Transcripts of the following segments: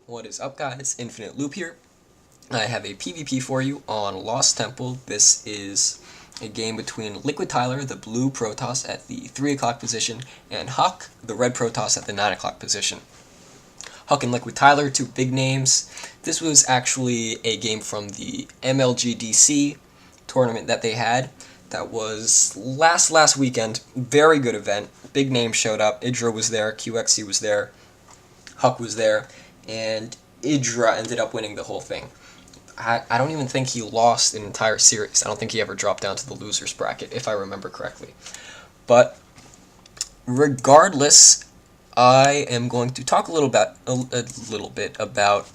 What is up, guys? Infinite Loop here. I have a PvP for you on Lost Temple. This is a game between LiquidTyler, the blue Protoss at the 3 o'clock position, and Huck, the red Protoss at the 9 o'clock position. Huck and LiquidTyler, two big names. This was actually a game from the MLGDC tournament that they had. That was last weekend. Very good event. Big names showed up. Idra was there, QXC was there, Huck was there, and Idra ended up winning the whole thing. I don't even think he lost an entire series. I don't think he ever dropped down to the losers bracket, if I remember correctly. But regardless, I am going to talk a little bit about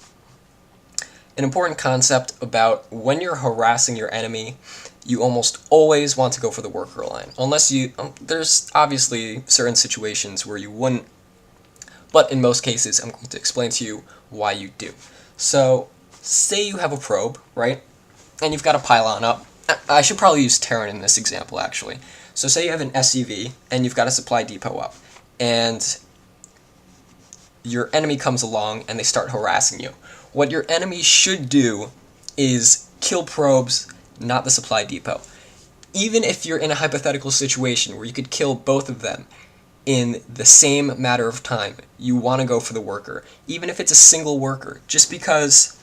an important concept about when you're harassing your enemy. You almost always want to go for the worker line, unless you there's obviously certain situations where you wouldn't, but in most cases I'm going to explain to you why you do. So say you have a probe, right, and you've got a pylon up. I should probably use Terran in this example, actually. So say you have an SCV and you've got a supply depot up, and your enemy comes along and they start harassing you. What your enemy should do is kill probes, not the supply depot. Even if you're in a hypothetical situation where you could kill both of them in the same matter of time, you want to go for the worker, even if it's a single worker, just because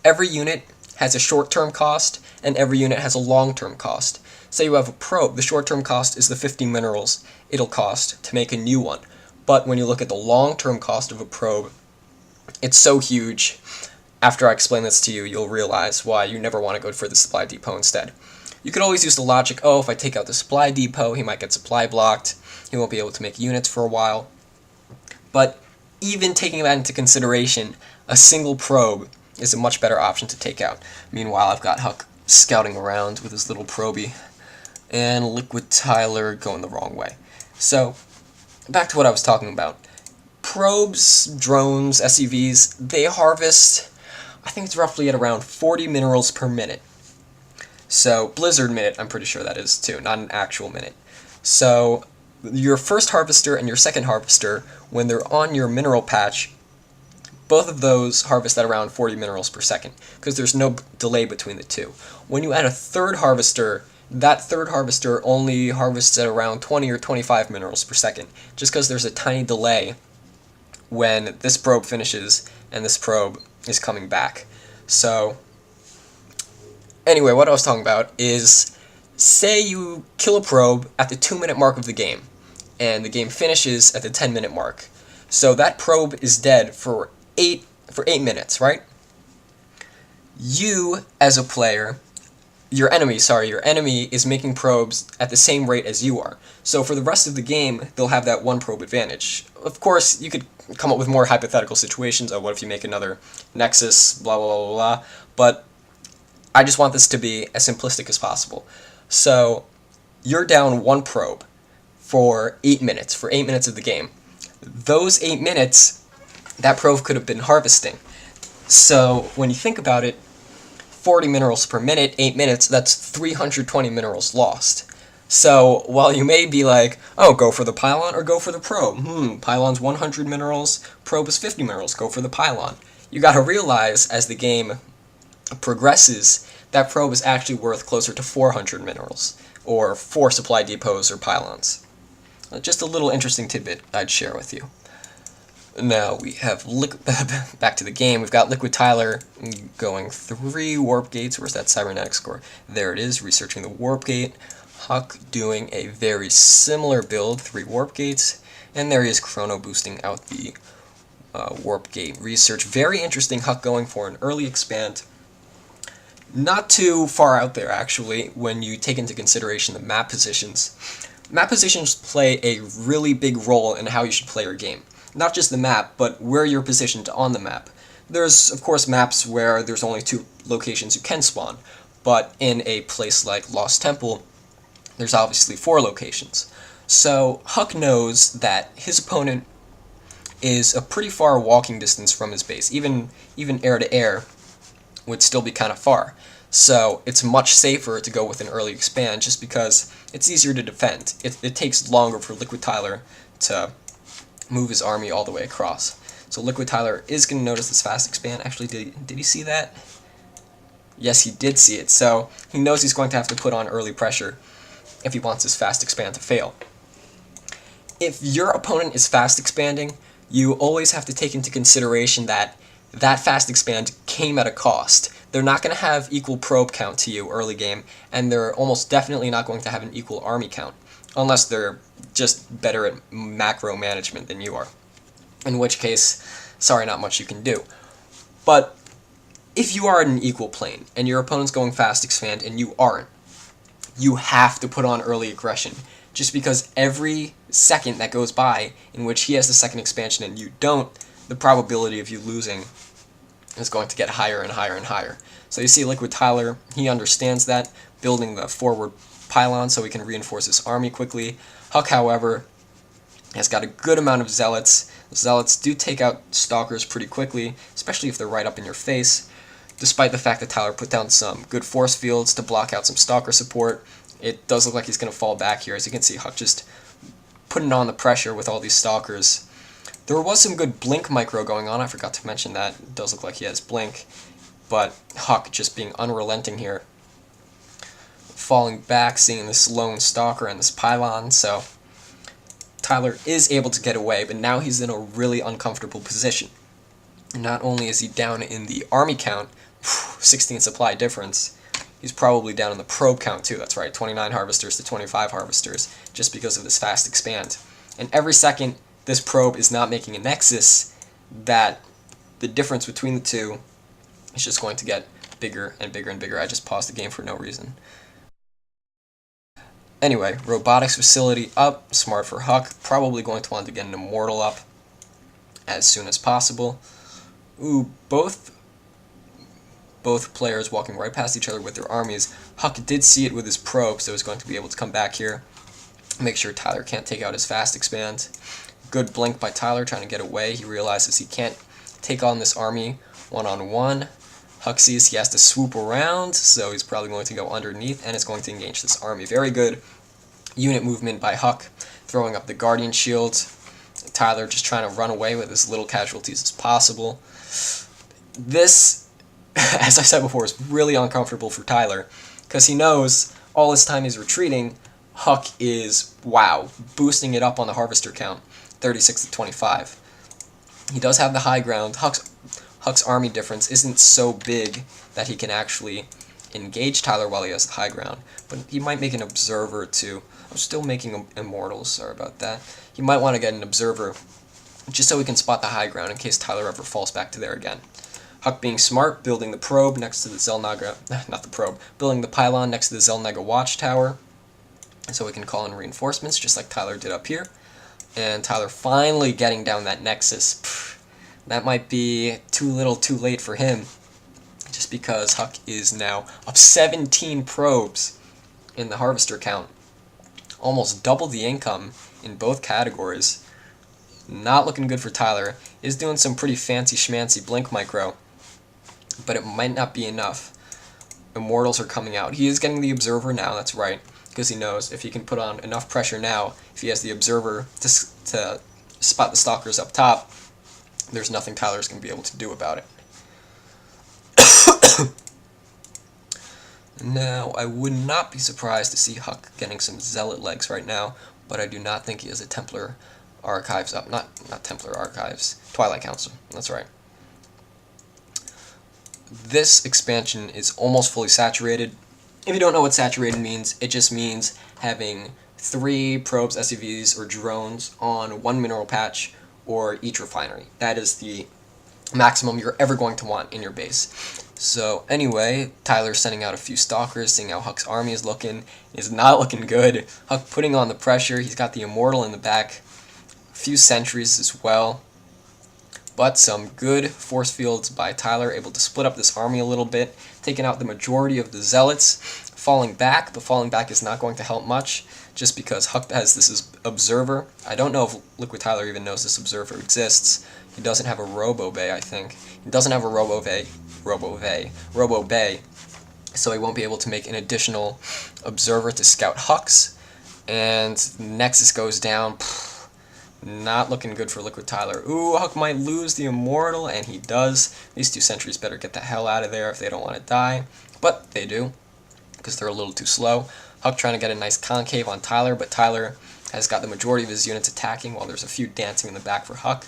every unit has a short-term cost and every unit has a long-term cost. Say you have a probe, the short-term cost is the 50 minerals it'll cost to make a new one. But when you look at the long-term cost of a probe, it's so huge. After I explain this to you, you'll realize why you never want to go for the supply depot instead. You could always use the logic, oh, if I take out the supply depot, he might get supply blocked, he won't be able to make units for a while. But even taking that into consideration, a single probe is a much better option to take out. Meanwhile, I've got Huck scouting around with his little probie, and LiquidTyler going the wrong way. So, back to what I was talking about. Probes, drones, SCVs, they harvest, I think it's roughly at around 40 minerals per minute. So, blizzard minute, I'm pretty sure that is too, not an actual minute. So, your first harvester and your second harvester, when they're on your mineral patch, both of those harvest at around 40 minerals per second, because there's no delay between the two. When you add a third harvester, that third harvester only harvests at around 20 or 25 minerals per second, just because there's a tiny delay when this probe finishes and this probe is coming back. So, anyway, what I was talking about is, say you kill a probe at the 2-minute mark of the game, and the game finishes at the 10-minute mark. So that probe is dead for 8 minutes, right? You, as a player, your enemy is making probes at the same rate as you are. So for the rest of the game, they'll have that one probe advantage. Of course, you could come up with more hypothetical situations. Oh, what if you make another Nexus, blah, blah, blah, blah, blah. But I just want this to be as simplistic as possible. So you're down one probe for 8 minutes, for 8 minutes of the game. Those 8 minutes, that probe could have been harvesting. So when you think about it, 40 minerals per minute, 8 minutes, that's 320 minerals lost. So while you may be like, oh, go for the pylon or go for the probe? Pylon's 100 minerals, probe is 50 minerals, go for the pylon. You gotta realize, as the game progresses, that probe is actually worth closer to 400 minerals, or 4 supply depots or pylons. Just a little interesting tidbit I'd share with you. Now we have back to the game. We've got LiquidTyler going 3 warp gates. Where's that cybernetic score? There it is, researching the warp gate. Huck doing a very similar build, 3 warp gates, and there he is chrono boosting out the warp gate research. Very interesting. Huck going for an early expand. Not too far out there, actually, when you take into consideration the map positions. Map positions play a really big role in how you should play your game. Not just the map, but where you're positioned on the map. There's, of course, maps where there's only 2 locations you can spawn, but in a place like Lost Temple, there's obviously 4 locations. So Huck knows that his opponent is a pretty far walking distance from his base. Even air to air would still be kind of far. So it's much safer to go with an early expand, just because it's easier to defend. It takes longer for LiquidTyler to move his army all the way across. So LiquidTyler is going to notice this fast expand. Actually, did he see that? Yes, he did see it. So he knows he's going to have to put on early pressure if he wants his fast expand to fail. If your opponent is fast expanding, you always have to take into consideration that that fast expand came at a cost. They're not going to have equal probe count to you early game, and they're almost definitely not going to have an equal army count, unless they're just better at macro management than you are. In which case, sorry, not much you can do. But if you are in an equal plane, and your opponent's going fast expand and you aren't, you have to put on early aggression. Just because every second that goes by in which he has the second expansion and you don't, the probability of you losing is going to get higher and higher and higher. So you see LiquidTyler, he understands that, building the forward pylon so he can reinforce his army quickly. Huck, however, has got a good amount of zealots. The zealots do take out stalkers pretty quickly, especially if they're right up in your face. Despite the fact that Tyler put down some good force fields to block out some stalker support, it does look like he's going to fall back here. As you can see, Huck just putting on the pressure with all these stalkers. There was some good blink micro going on. I forgot to mention that. It does look like he has blink. But Huck just being unrelenting here. Falling back, seeing this lone stalker and this pylon. So Tyler is able to get away, but now he's in a really uncomfortable position. Not only is he down in the army count, 16 supply difference, he's probably down in the probe count too. That's right, 29 harvesters to 25 harvesters, just because of this fast expand. And every second this probe is not making a nexus, that the difference between the two is just going to get bigger and bigger and bigger. I just paused the game for no reason. Anyway, robotics facility up, smart for Huck, probably going to want to get an immortal up as soon as possible. Ooh, both players walking right past each other with their armies. Huck did see it with his probe, so he's going to be able to come back here, make sure Tyler can't take out his fast expand. Good blink by Tyler trying to get away. He realizes he can't take on this army one-on-one. Huck sees he has to swoop around, so he's probably going to go underneath, and it's going to engage this army. Very good unit movement by Huck, throwing up the Guardian Shield. Tyler just trying to run away with as little casualties as possible. This, as I said before, is really uncomfortable for Tyler, because he knows all this time he's retreating, Huck is, wow, boosting it up on the harvester count, 36 to 25. He does have the high ground. Huck's army difference isn't so big that he can actually engage Tyler while he has the high ground, but he might make an observer too. I'm still making immortals, sorry about that. He might want to get an observer just so he can spot the high ground in case Tyler ever falls back to there again. Huck being smart, building the probe next to the building the pylon next to the Zelnaga watchtower, so we can call in reinforcements just like Tyler did up here. And Tyler finally getting down that nexus. That might be too little too late for him, just because Huck is now up 17 probes in the harvester count. Almost double the income in both categories. Not looking good for Tyler. Is doing some pretty fancy schmancy blink micro, but it might not be enough. Immortals are coming out. He is getting the observer now, that's right, because he knows if he can put on enough pressure now, if he has the observer to spot the stalkers up top, there's nothing Tyler's going to be able to do about it. Now, I would not be surprised to see Huck getting some Zealot legs right now, but I do not think he has a Templar Archives up. Not Templar Archives. Twilight Council. That's right. This expansion is almost fully saturated. If you don't know what saturated means, it just means having 3 probes, SUVs, or drones on 1 mineral patch or each refinery. That is the maximum you're ever going to want in your base. So anyway, Tyler's sending out a few stalkers, seeing how Huck's army is looking. It's not looking good. Huck putting on the pressure. He's got the Immortal in the back. A few sentries as well. But some good force fields by Tyler, able to split up this army a little bit, taking out the majority of the Zealots, falling back, but falling back is not going to help much, just because Huck has this observer. I don't know if LiquidTyler even knows this observer exists. He doesn't have a Robo Bay, I think. He doesn't have a Robo Bay, so he won't be able to make an additional observer to scout Hucks. And Nexus goes down. Not looking good for LiquidTyler. Ooh, Huck might lose the Immortal, and he does. These two sentries better get the hell out of there if they don't want to die. But they do, because they're a little too slow. Huck trying to get a nice concave on Tyler, but Tyler has got the majority of his units attacking while there's a few dancing in the back for Huck.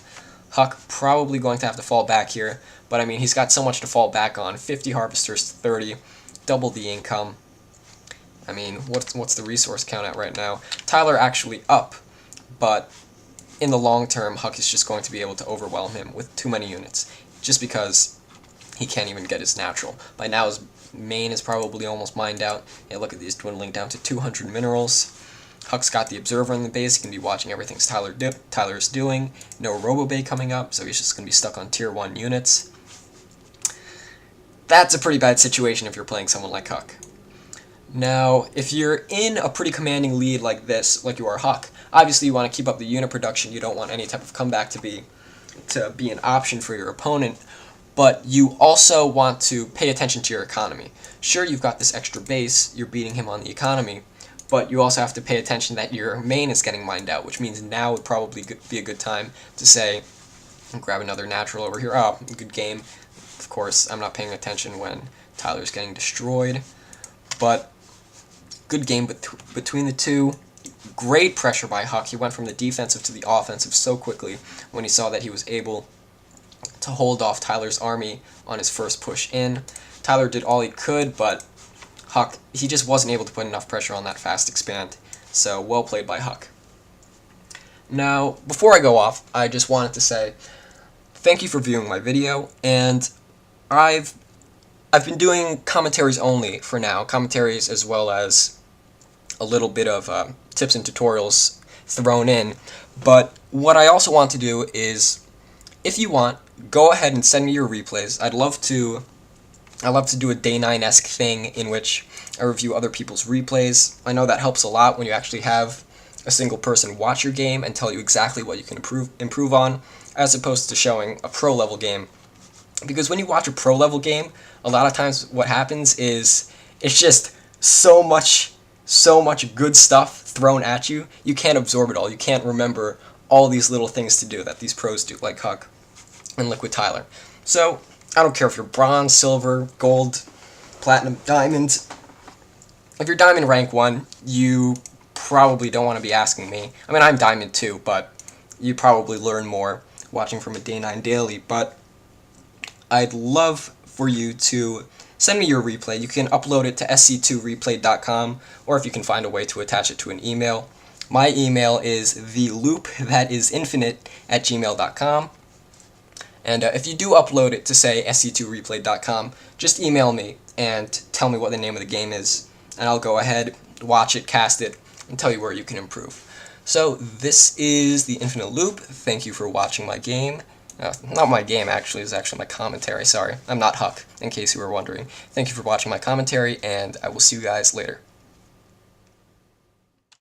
Huck probably going to have to fall back here, but I mean, he's got so much to fall back on. 50 harvesters to 30, double the income. I mean, what's the resource count at right now? Tyler actually up, but in the long term, Huck is just going to be able to overwhelm him with too many units, just because he can't even get his natural. By now, his main is probably almost mined out. Yeah, look at these dwindling down to 200 minerals. Huck's got the Observer in the base. He can be watching everything Tyler is doing. No Robobay coming up, so he's just going to be stuck on tier 1 units. That's a pretty bad situation if you're playing someone like Huck. Now, if you're in a pretty commanding lead like this, like you are Huck, obviously you want to keep up the unit production. You don't want any type of comeback to be an option for your opponent, but you also want to pay attention to your economy. Sure, you've got this extra base, you're beating him on the economy, but you also have to pay attention that your main is getting mined out, which means now would probably be a good time to say, grab another natural over here. Oh, good game. Of course, I'm not paying attention when Tyler's getting destroyed, but good game between the two. Great pressure by Huck. He went from the defensive to the offensive so quickly when he saw that he was able to hold off Tyler's army on his first push in. Tyler did all he could, but Huck, he just wasn't able to put enough pressure on that fast expand. So, well played by Huck. Now, before I go off, I just wanted to say thank you for viewing my video, and I've been doing commentaries only for now, commentaries as well as a little bit of tips and tutorials thrown in, but what I also want to do is, if you want, go ahead and send me your replays. I'd love to do a Day 9-esque thing in which I review other people's replays. I know that helps a lot when you actually have a single person watch your game and tell you exactly what you can improve on, as opposed to showing a pro level game. Because when you watch a pro level game, a lot of times what happens is it's just so much good stuff thrown at you, you can't absorb it all. You can't remember all these little things to do that these pros do, like Huck and LiquidTyler. So, I don't care if you're bronze, silver, gold, platinum, diamond. If you're diamond rank 1, you probably don't want to be asking me. I mean, I'm diamond 2, but you probably learn more watching from a Day 9 daily, but I'd love for you to send me your replay. You can upload it to SC2replay.com, or if you can find a way to attach it to an email. My email is theloop@infinite@gmail.com. And if you do upload it to, say, SC2replay.com, just email me and tell me what the name of the game is, and I'll go ahead, watch it, cast it, and tell you where you can improve. So, this is the Infinite Loop. Thank you for watching my game. Not my game, actually. It's actually my commentary. Sorry. I'm not Huck, in case you were wondering. Thank you for watching my commentary, and I will see you guys later.